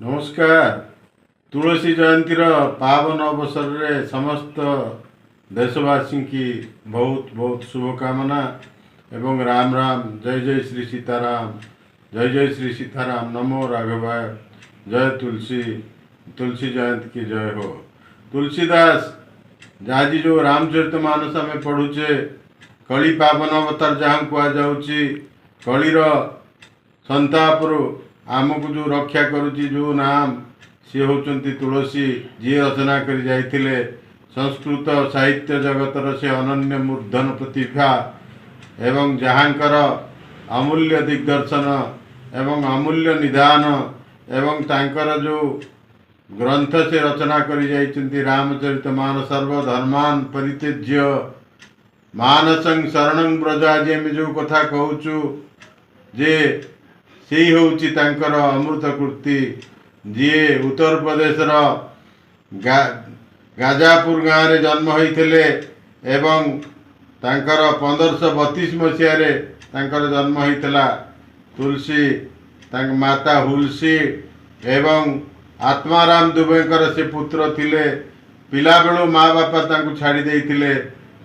नमस्कार। तुलसी जयंती पावन अवसर रे समस्त देशवासी की बहुत बहुत शुभकामना एवं राम राम। जय जय श्री सीताराम, जय जय श्री सीताराम। नमो राघवाय। जय तुलसी, तुलसी जयंती की जय हो। तुलसीदास आज जो रामचरितमानस आम पढ़ुचे, कली पावन अवतार जहाँ कहुच्छी, कलीर संतापरू आमको जो रक्षा करुच्ची जो नाम सी होचंती तुलसी, जी रचना कर जाइथिले। संस्कृत साहित्य जगतर से अनन्य मूर्धन प्रतिभा एवं जहाँकर अमूल्य दिग्दर्शन एवं अमूल्य निदान एवं तांकर जो ग्रंथ से रचना कर जाइछन्ति रामचरितमानस। सर्वधर्मान परित्यज्य मानसं शरणं व्रज। आज आम जो कथा कहूचु जे से होची तांकर अमृत कृति। जी उत्तर प्रदेश गाजापुर गाँव में जन्म होते एवं तांकर 1532 मसीह तांकर जन्म होता। तुलसी माता हुलसी एवं आत्माराम दुबेकर से पुत्र थिले। पिला बेलू माँ बापा तांको छाड़ी देइथिले।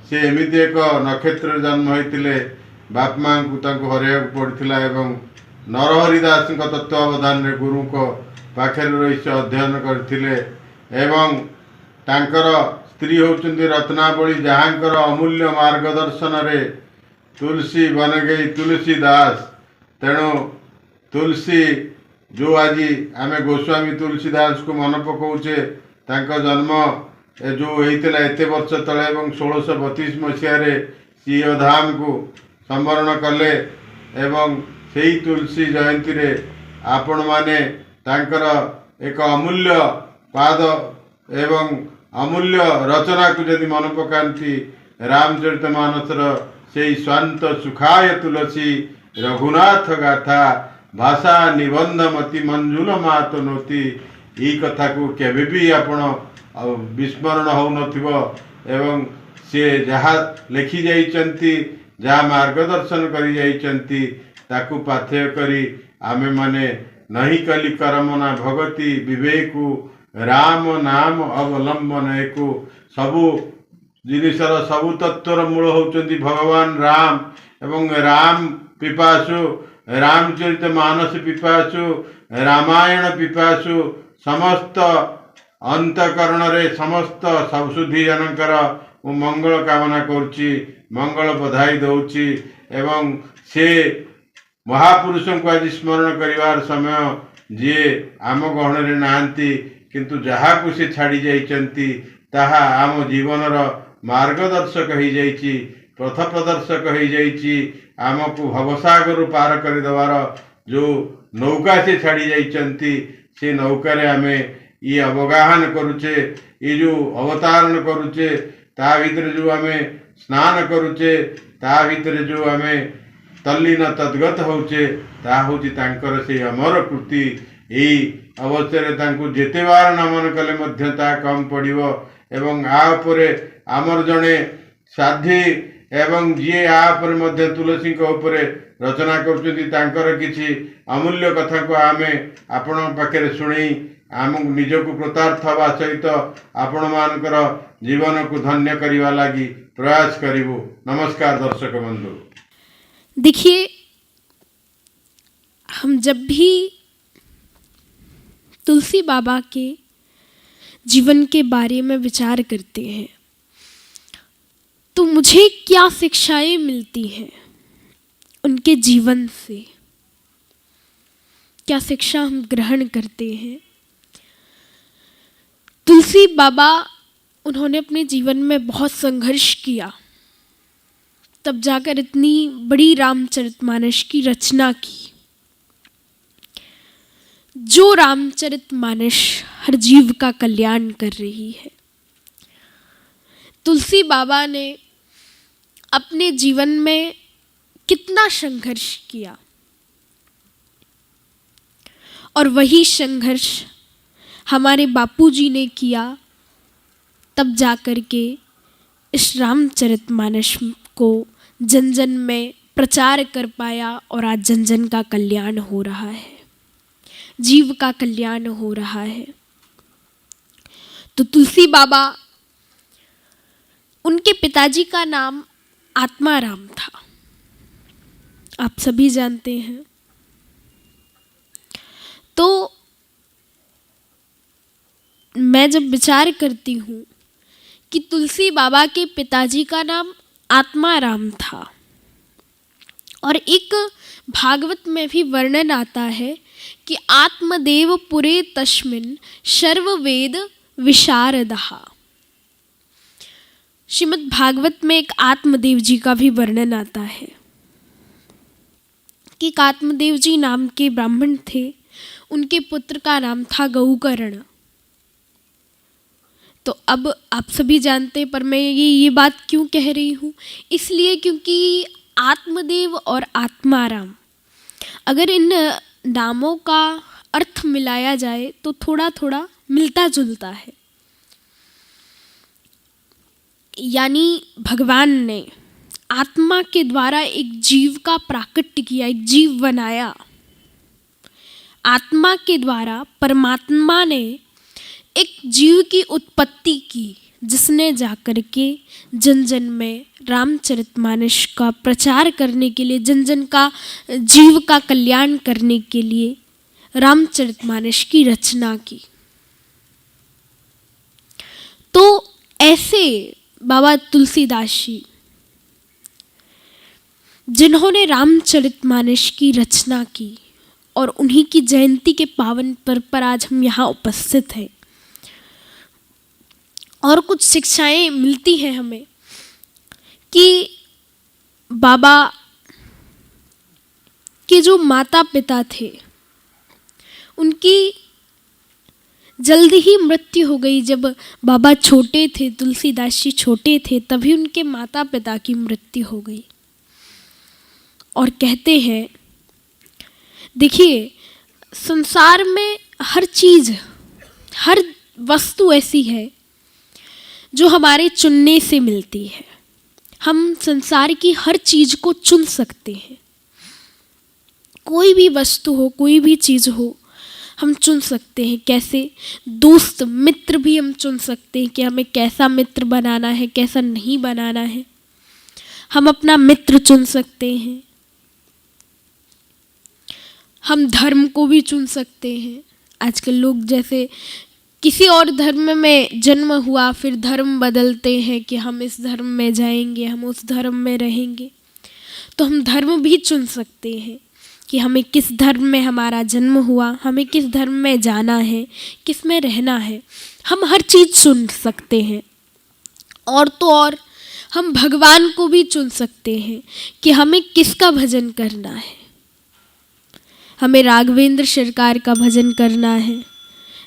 से एमिति एक नक्षत्र जन्म होते बाप माँ को हरैया पड़ता एवं नरहरिदास तत्वावधान रे गुरु को पाखे रही से अध्ययन करथिले एवं तांकर स्त्री होचंदी रत्नावली, जहाँकर अमूल्य मार्गदर्शन रे तुलसी बन गई तुलसीदास। तेणु तुलसी जो आज आम गोस्वामी तुलसीदास को मन पकाउचे, तांका जन्म जो होता एत वर्ष तले एवं 1632 मसीह सी धाम को संवरण कले एवं से तुलसी जयंती रे आपण माने तांकर एक अमूल्य पाद एवं अमूल्य रचना को यदि मन पकाती रामचरितमानसर से स्वांत सुखाय तुलसी रघुनाथ गाथा भाषा निबंध मति मंजुल मातनोती। ई कथा को केबे भी आपण विस्मरण हो नथिबो एवं से जहाँ लिखि जाइछन्ति, जहाँ मार्गदर्शन करि जाइछन्ति ताकू पाथेय करी आमे माने नहीं कली करमना भगति विवेकु राम नाम अवलंबन एको। सबु जिनिसर सबु तत्वर मूल होचंती भगवान राम एवं राम पिपासु रामचरितमानस पिपासु रामायण पिपासु समस्त अंतकरण रे समस्त सबसुधी जनकर मंगल कामना करुच्ची, मंगल बधाई दौची एवं से महापुरुषों को आज स्मरण करिवार समय जी आम गहन रे नांती, किंतु जहाँ को से छाड़ी जाइछन्ति ताहा आम जीवनर मार्गदर्शक हो जाइछि, पथ प्रदर्शक हो जाइछि। आमको भवसागर पार कर देवार जो नौका से छाड़ी जाइछन्ति से नौकार आमे ये अवगाहन करुचे, ये जो अवतारण करुचे, ता भीतर जो आमे स्नान करुचे, ता भीतर जो आमे तल्लीन तद्गत होचे, ता होची तांकर से अमर कृति। यही अवसर तांको जेते बार नमन कले मध्य ता कम पड़िबो एवं आ उपरे आमर जणे साधी एवं जी आ पर मध्य तुलसी को उपरे रचना करछन्ति तांकर किछि अमूल्य कथा को आमे आपण पाखरे सुणी आम निजको कृतार्थ हवा सहित आपण मानकर जीवन को धन्य करिवा लागि प्रयास करिबो। नमस्कार दर्शक बंधु। देखिए, हम जब भी तुलसी बाबा के जीवन के बारे में विचार करते हैं तो मुझे क्या शिक्षाएं मिलती हैं उनके जीवन से, क्या शिक्षा हम ग्रहण करते हैं। तुलसी बाबा उन्होंने अपने जीवन में बहुत संघर्ष किया, तब जाकर इतनी बड़ी रामचरितमानस की रचना की। जो रामचरितमानस हर जीव का कल्याण कर रही है। तुलसी बाबा ने अपने जीवन में कितना संघर्ष किया और वही संघर्ष हमारे बापूजी ने किया, तब जाकर के इस रामचरितमानस को जन जन में प्रचार कर पाया और आज जन जन का कल्याण हो रहा है। जीव का कल्याण हो रहा है। तो तुलसी बाबा, उनके पिताजी का नाम आत्माराम था, आप सभी जानते हैं। तो मैं जब विचार करती हूँ कि तुलसी बाबा के पिताजी का नाम आत्माराम था, और एक भागवत में भी वर्णन आता है कि आत्मदेव पुरे तस्मिन् सर्ववेद विशारदः। श्रीमद् भागवत में एक आत्मदेव जी का भी वर्णन आता है कि एक आत्मदेव जी नाम के ब्राह्मण थे, उनके पुत्र का नाम था गौकर्ण। तो अब आप सभी जानते हैं, पर मैं ये बात क्यों कह रही हूँ, इसलिए क्योंकि आत्मदेव और आत्माराम, अगर इन नामों का अर्थ मिलाया जाए तो थोड़ा थोड़ा मिलता जुलता है। यानी भगवान ने आत्मा के द्वारा एक जीव का प्राकट्य किया, एक जीव बनाया। आत्मा के द्वारा परमात्मा ने एक जीव की उत्पत्ति की, जिसने जाकर के जन जन में रामचरितमानस का प्रचार करने के लिए, जन जन का जीव का कल्याण करने के लिए रामचरितमानस की रचना की। तो ऐसे बाबा तुलसीदास जी, जिन्होंने रामचरितमानस की रचना की, और उन्हीं की जयंती के पावन पर्व पर आज हम यहाँ उपस्थित हैं। और कुछ शिक्षाएं मिलती हैं हमें कि बाबा के जो माता पिता थे, उनकी जल्दी ही मृत्यु हो गई। जब बाबा छोटे थे, तुलसीदास जी छोटे थे, तभी उनके माता पिता की मृत्यु हो गई। और कहते हैं, देखिए, संसार में हर चीज़, हर वस्तु ऐसी है जो हमारे चुनने से मिलती है। हम संसार की हर चीज़ को चुन सकते हैं। कोई भी वस्तु हो, कोई भी चीज़ हो, हम चुन सकते हैं। कैसे? दोस्त मित्र भी हम चुन सकते हैं कि हमें कैसा मित्र बनाना है, कैसा नहीं बनाना है। हम अपना मित्र चुन सकते हैं। हम धर्म को भी चुन सकते हैं। आजकल लोग जैसे किसी और धर्म में जन्म हुआ, फिर धर्म बदलते हैं कि हम इस धर्म में जाएंगे, हम उस धर्म में रहेंगे। तो हम धर्म भी चुन सकते हैं कि हमें किस धर्म में हमारा जन्म हुआ, हमें किस धर्म में जाना है, किस में रहना है। हम हर चीज़ चुन सकते हैं। और तो और हम भगवान को भी चुन सकते हैं कि हमें किसका भजन करना है। हमें राघवेंद्र सरकार का भजन करना है,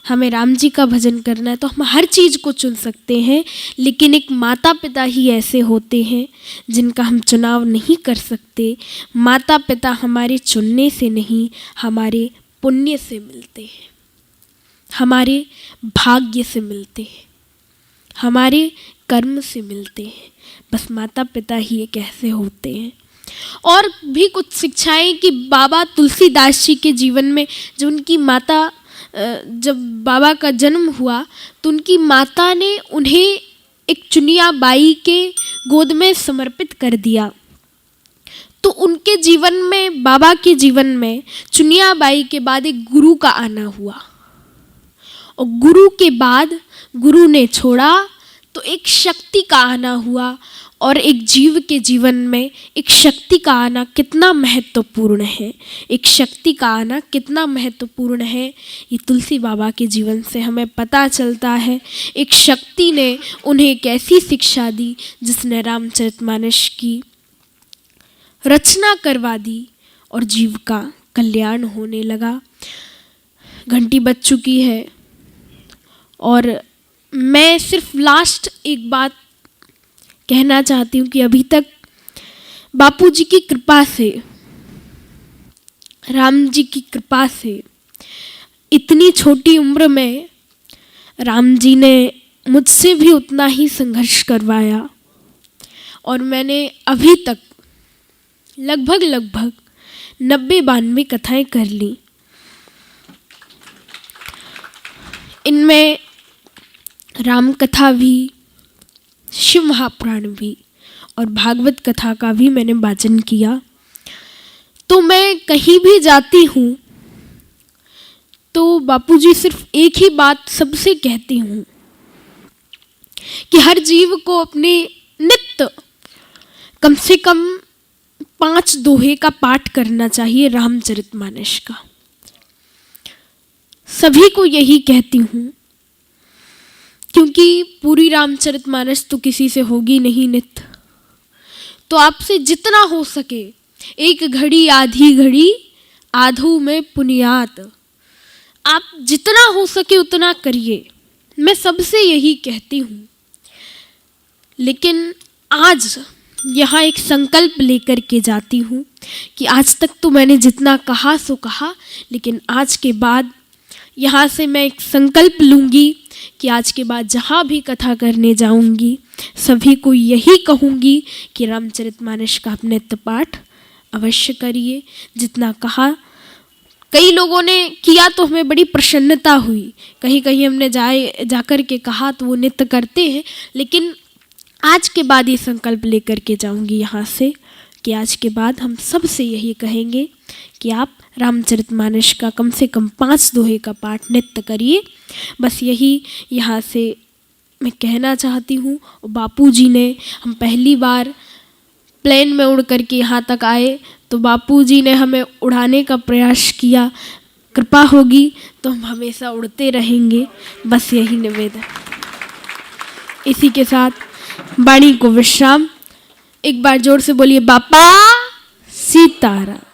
हमें राम जी का भजन करना है। तो हम हर चीज़ को चुन सकते हैं, लेकिन एक माता पिता ही ऐसे होते हैं जिनका हम चुनाव नहीं कर सकते। माता पिता हमारे चुनने से नहीं, हमारे पुण्य से मिलते हैं, हमारे भाग्य से मिलते हैं, हमारे कर्म से मिलते हैं। बस माता पिता ही एक ऐसे होते हैं। और भी कुछ शिक्षाएं कि बाबा तुलसीदास जी के जीवन में, जो उनकी माता, जब बाबा का जन्म हुआ तो उनकी माता ने उन्हें एक चुनिया बाई के गोद में समर्पित कर दिया। तो उनके जीवन में, बाबा के जीवन में, चुनिया बाई के बाद एक गुरु का आना हुआ, और गुरु के बाद गुरु ने छोड़ा तो एक शक्ति का आना हुआ। और एक जीव के जीवन में एक शक्ति का आना कितना महत्वपूर्ण है, एक शक्ति का आना कितना महत्वपूर्ण है, ये तुलसी बाबा के जीवन से हमें पता चलता है। एक शक्ति ने उन्हें एक ऐसी शिक्षा दी जिसने रामचरितमानस की रचना करवा दी, और जीव का कल्याण होने लगा। घंटी बज चुकी है, और मैं सिर्फ लास्ट एक बात कहना चाहती हूँ कि अभी तक बापू जी की कृपा से, राम जी की कृपा से, इतनी छोटी उम्र में राम जी ने मुझसे भी उतना ही संघर्ष करवाया। और मैंने अभी तक लगभग 90-92 कथाएं कर ली। इनमें राम कथा भी, शिव महापुराण भी और भागवत कथा का भी मैंने वाचन किया। तो मैं कहीं भी जाती हूँ तो बापूजी सिर्फ एक ही बात सबसे कहती हूँ कि हर जीव को अपने नित्य कम से कम 5 दोहे का पाठ करना चाहिए रामचरितमानस का। सभी को यही कहती हूँ, क्योंकि पूरी रामचरितमानस तो किसी से होगी नहीं नित्य। तो आपसे जितना हो सके, एक घड़ी आधी घड़ी आधू में पुनियात, आप जितना हो सके उतना करिए, मैं सबसे यही कहती हूँ। लेकिन आज यहाँ एक संकल्प लेकर के जाती हूँ कि आज तक तो मैंने जितना कहा सो कहा, लेकिन आज के बाद यहाँ से मैं एक संकल्प लूँगी कि आज के बाद जहाँ भी कथा करने जाऊँगी सभी को यही कहूँगी कि रामचरितमानस का आप नित्य पाठ अवश्य करिए। जितना कहा, कई लोगों ने किया तो हमें बड़ी प्रसन्नता हुई, कहीं कहीं हमने जाकर के कहा तो वो नित्य करते हैं। लेकिन आज के बाद ये संकल्प लेकर के जाऊंगी यहाँ से कि आज के बाद हम सबसे यही कहेंगे कि आप रामचरितमानस का कम से कम 5 दोहे का पाठ नित्य करिए। बस यही यहाँ से मैं कहना चाहती हूँ। और बापूजी ने, हम पहली बार प्लेन में उड़ करके यहाँ तक आए तो बापूजी ने हमें उड़ाने का प्रयास किया। कृपा होगी तो हम हमेशा उड़ते रहेंगे, बस यही निवेदन। इसी के साथ वाणी को विश्राम। एक बार जोर से बोलिए बापा सीताराम।